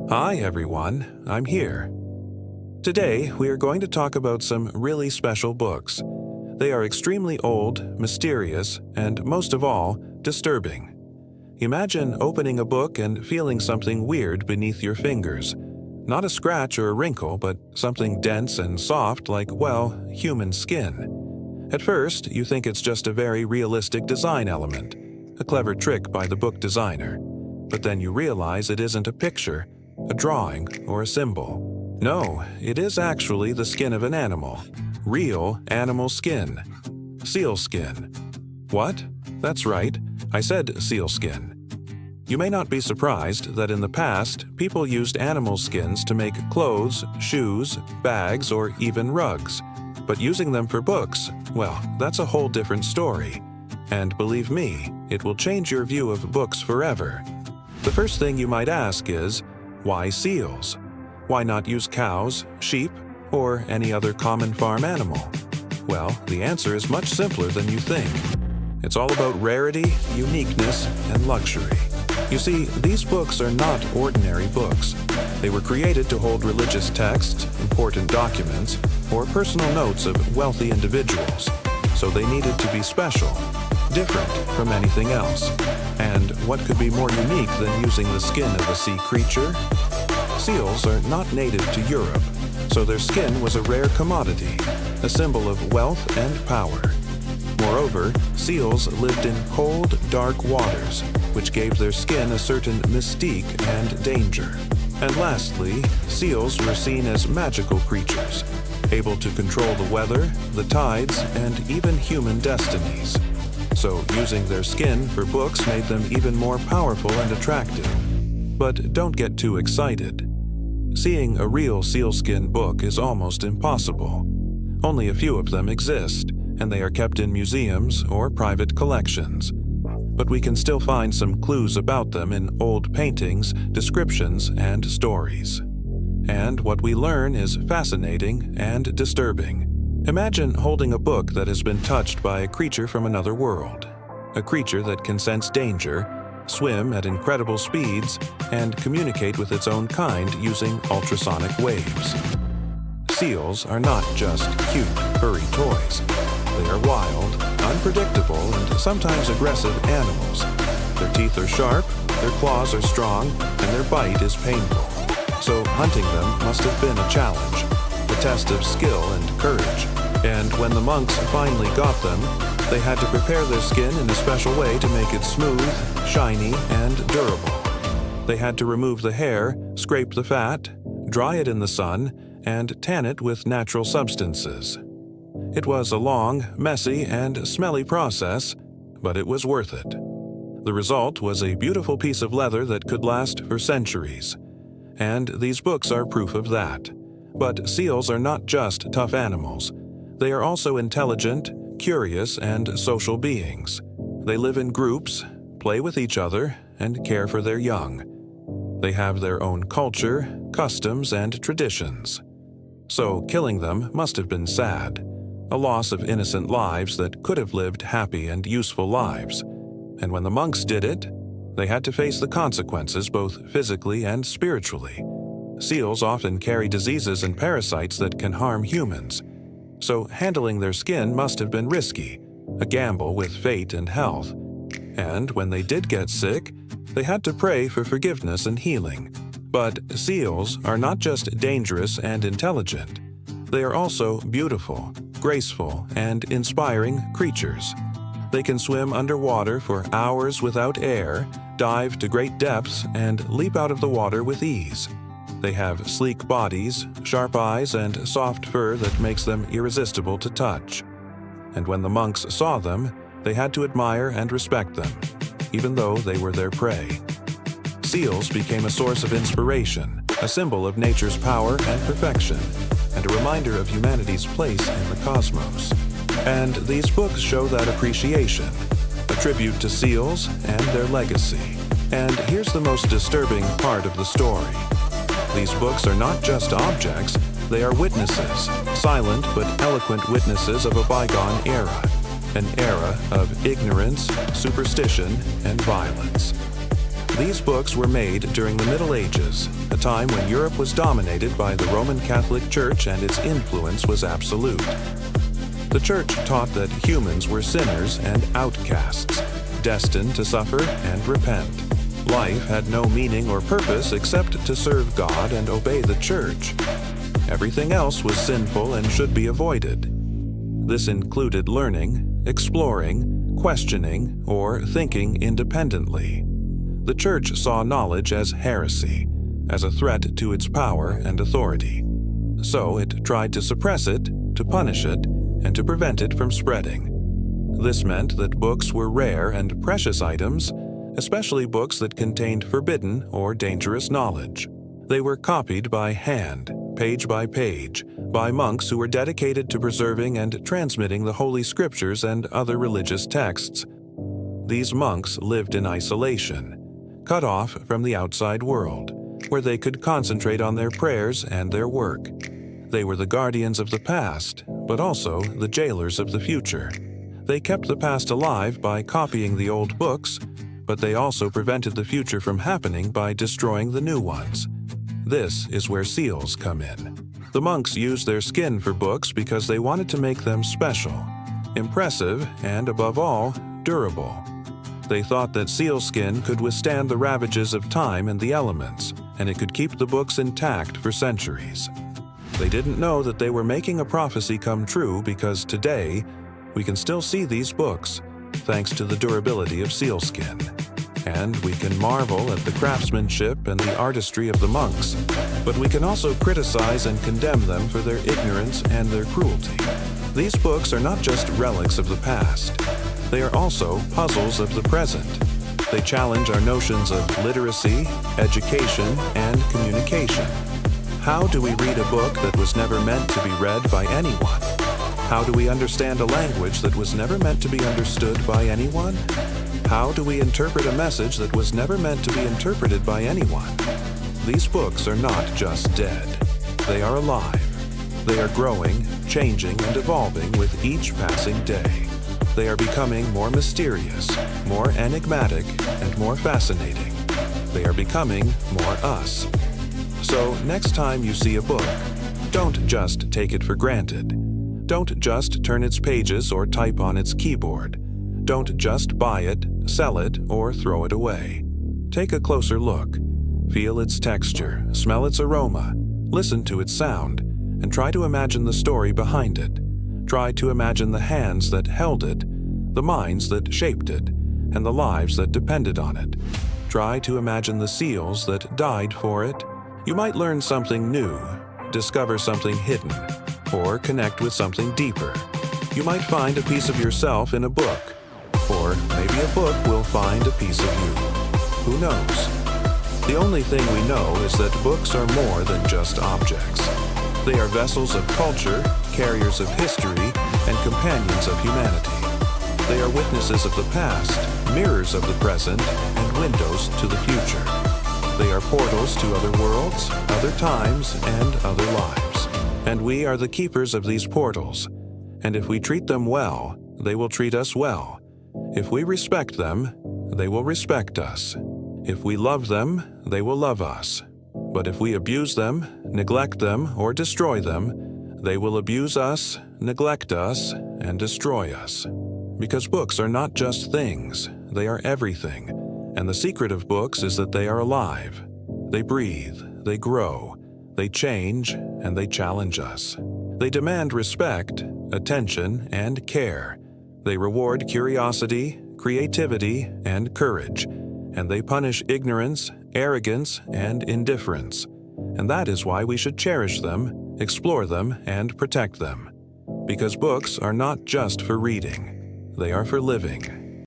Hi everyone, I'm here. Today we are going to talk about some really special books. They are extremely old, mysterious, and most of all, disturbing. Imagine opening a book and feeling something weird beneath your fingers. Not a scratch or a wrinkle, but something dense and soft like, well, human skin. At first, you think it's just a very realistic design element, a clever trick by the book designer. But then you realize it isn't a picture, a drawing, or a symbol. No, it is actually the skin of an animal. Real animal skin. Seal skin. What? That's right, I said seal skin. You may not be surprised that in the past, people used animal skins to make clothes, shoes, bags, or even rugs. But using them for books, well, that's a whole different story. And believe me, it will change your view of books forever. The first thing you might ask is, why seals? Why not use cows, sheep, or any other common farm animal? Well, the answer is much simpler than you think. It's all about rarity, uniqueness, and luxury. You see, these books are not ordinary books. They were created to hold religious texts, important documents, or personal notes of wealthy individuals. So they needed to be special, different from anything else. And what could be more unique than using the skin of a sea creature? Seals are not native to Europe, so their skin was a rare commodity, a symbol of wealth and power. Moreover, seals lived in cold, dark waters, which gave their skin a certain mystique and danger. And lastly, seals were seen as magical creatures, able to control the weather, the tides, and even human destinies. So using their skin for books made them even more powerful and attractive. But don't get too excited. Seeing a real sealskin book is almost impossible. Only a few of them exist, and they are kept in museums or private collections. But we can still find some clues about them in old paintings, descriptions, and stories. And what we learn is fascinating and disturbing. Imagine holding a book that has been touched by a creature from another world. A creature that can sense danger, swim at incredible speeds, and communicate with its own kind using ultrasonic waves. Seals are not just cute, furry toys. They are wild, unpredictable, and sometimes aggressive animals. Their teeth are sharp, their claws are strong, and their bite is painful. So hunting them must have been a challenge, a test of skill and courage. And when the monks finally got them, they had to prepare their skin in a special way to make it smooth, shiny, and durable. They had to remove the hair, scrape the fat, dry it in the sun, and tan it with natural substances. It was a long, messy, and smelly process, but it was worth it. The result was a beautiful piece of leather that could last for centuries. And these books are proof of that. But seals are not just tough animals. They are also intelligent, curious, and social beings. They live in groups, play with each other, and care for their young. They have their own culture, customs, and traditions. So killing them must have been sad, a loss of innocent lives that could have lived happy and useful lives. And when the monks did it, they had to face the consequences both physically and spiritually. Seals often carry diseases and parasites that can harm humans. So handling their skin must have been risky, a gamble with fate and health. And when they did get sick, they had to pray for forgiveness and healing. But seals are not just dangerous and intelligent. They are also beautiful, graceful, and inspiring creatures. They can swim underwater for hours without air, dive to great depths, and leap out of the water with ease. They have sleek bodies, sharp eyes, and soft fur that makes them irresistible to touch. And when the monks saw them, they had to admire and respect them, even though they were their prey. Seals became a source of inspiration, a symbol of nature's power and perfection, and a reminder of humanity's place in the cosmos. And these books show that appreciation, a tribute to seals and their legacy. And here's the most disturbing part of the story. These books are not just objects, they are witnesses, silent but eloquent witnesses of a bygone era, an era of ignorance, superstition, and violence. These books were made during the Middle Ages, a time when Europe was dominated by the Roman Catholic Church and its influence was absolute. The Church taught that humans were sinners and outcasts, destined to suffer and repent. Life had no meaning or purpose except to serve God and obey the Church. Everything else was sinful and should be avoided. This included learning, exploring, questioning, or thinking independently. The Church saw knowledge as heresy, as a threat to its power and authority. So it tried to suppress it, to punish it, and to prevent it from spreading. This meant that books were rare and precious items, especially books that contained forbidden or dangerous knowledge. They were copied by hand, page by page, by monks who were dedicated to preserving and transmitting the Holy Scriptures and other religious texts. These monks lived in isolation, cut off from the outside world, where they could concentrate on their prayers and their work. They were the guardians of the past, but also the jailers of the future. They kept the past alive by copying the old books, but they also prevented the future from happening by destroying the new ones. This is where seals come in. The monks used their skin for books because they wanted to make them special, impressive, and above all, durable. They thought that seal skin could withstand the ravages of time and the elements, and it could keep the books intact for centuries. They didn't know that they were making a prophecy come true because today, we can still see these books, thanks to the durability of sealskin. And we can marvel at the craftsmanship and the artistry of the monks, but we can also criticize and condemn them for their ignorance and their cruelty. These books are not just relics of the past. They are also puzzles of the present. They challenge our notions of literacy, education, and communication. How do we read a book that was never meant to be read by anyone? How do we understand a language that was never meant to be understood by anyone? How do we interpret a message that was never meant to be interpreted by anyone? These books are not just dead. They are alive. They are growing, changing, and evolving with each passing day. They are becoming more mysterious, more enigmatic, and more fascinating. They are becoming more us. So next time you see a book, don't just take it for granted. Don't just turn its pages or type on its keyboard. Don't just buy it, sell it, or throw it away. Take a closer look. Feel its texture, smell its aroma, listen to its sound, and try to imagine the story behind it. Try to imagine the hands that held it, the minds that shaped it, and the lives that depended on it. Try to imagine the seals that died for it. You might learn something new, discover something hidden, or connect with something deeper. You might find a piece of yourself in a book, or maybe a book will find a piece of you. Who knows? The only thing we know is that books are more than just objects. They are vessels of culture, carriers of history, and companions of humanity. They are witnesses of the past, mirrors of the present, and windows to the future. They are portals to other worlds, other times, and other lives. And we are the keepers of these portals. And if we treat them well, they will treat us well. If we respect them, they will respect us. If we love them, they will love us. But if we abuse them, neglect them, or destroy them, they will abuse us, neglect us, and destroy us. Because books are not just things, they are everything. And the secret of books is that they are alive. They breathe, they grow, they change, and they challenge us. They demand respect, attention, and care. They reward curiosity, creativity, and courage. And they punish ignorance, arrogance, and indifference. And that is why we should cherish them, explore them, and protect them. Because books are not just for reading. They are for living.